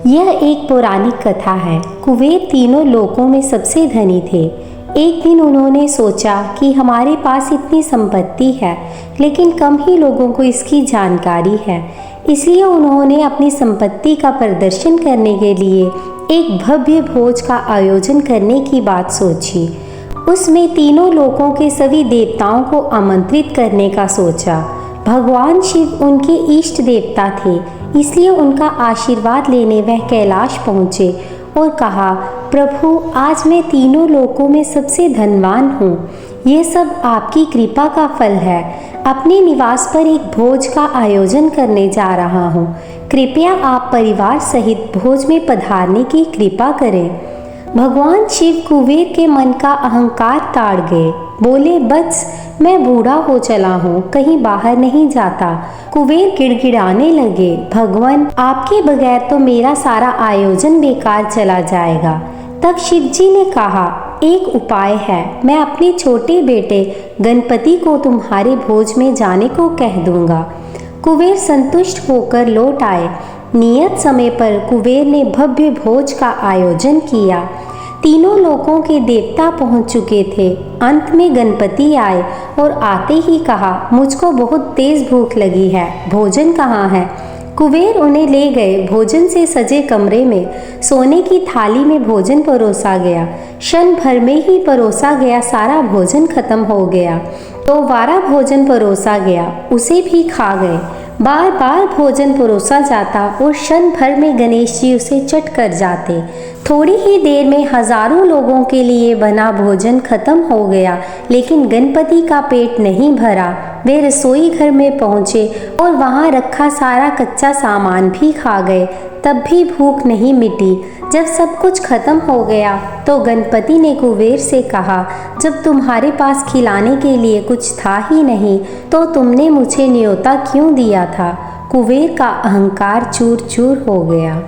यह एक पौराणिक कथा है। कुबेर तीनों लोकों में सबसे धनी थे। एक दिन उन्होंने सोचा कि हमारे पास इतनी संपत्ति है, लेकिन कम ही लोगों को इसकी जानकारी है। इसलिए उन्होंने अपनी संपत्ति का प्रदर्शन करने के लिए एक भव्य भोज का आयोजन करने की बात सोची। उसमें तीनों लोकों के सभी देवताओं को आमंत्रित करने का सोचा। भगवान शिव उनके इष्ट देवता थे, इसलिए उनका आशीर्वाद लेने वह कैलाश पहुँचे और कहा, प्रभु, आज मैं तीनों लोकों में सबसे धनवान हूँ। ये सब आपकी कृपा का फल है। अपने निवास पर एक भोज का आयोजन करने जा रहा हूँ। कृपया आप परिवार सहित भोज में पधारने की कृपा करें। भगवान शिव कुबेर के मन का अहंकार ताड़ गए। बोले, बस मैं बूढ़ा हो चला हूँ, कहीं बाहर नहीं जाता। कुबेर गिड़गिड़ाने लगे, भगवान, आपके बगैर तो मेरा सारा आयोजन बेकार चला जाएगा। तब शिव जी ने कहा, एक उपाय है। मैं अपने छोटे बेटे गणपति को तुम्हारे भोज में जाने को कह दूंगा। कुबेर संतुष्ट होकर लौट आए। नियत समय पर कुबेर ने भव्य भोज का आयोजन किया। तीनों लोकों के देवता पहुंच चुके थे। अंत में गणपति आए और आते ही कहा, मुझको बहुत तेज भूख लगी है, भोजन कहाँ है? कुबेर उन्हें ले गए भोजन से सजे कमरे में। सोने की थाली में भोजन परोसा गया। क्षण भर में ही परोसा गया सारा भोजन खत्म हो गया। दोबारा भोजन परोसा गया, उसे भी खा गए। बार बार भोजन परोसा जाता और क्षण भर में गणेश जी उसे चट कर जाते। थोड़ी ही देर में हजारों लोगों के लिए बना भोजन खत्म हो गया, लेकिन गणपति का पेट नहीं भरा। वे रसोई घर में पहुंचे और वहां रखा सारा कच्चा सामान भी खा गए, तब भी भूख नहीं मिटी। जब सब कुछ खत्म हो गया तो गणपति ने कुबेर से कहा, जब तुम्हारे पास खिलाने के लिए कुछ था ही नहीं तो तुमने मुझे न्योता क्यों दिया था? कुबेर का अहंकार चूर चूर हो गया।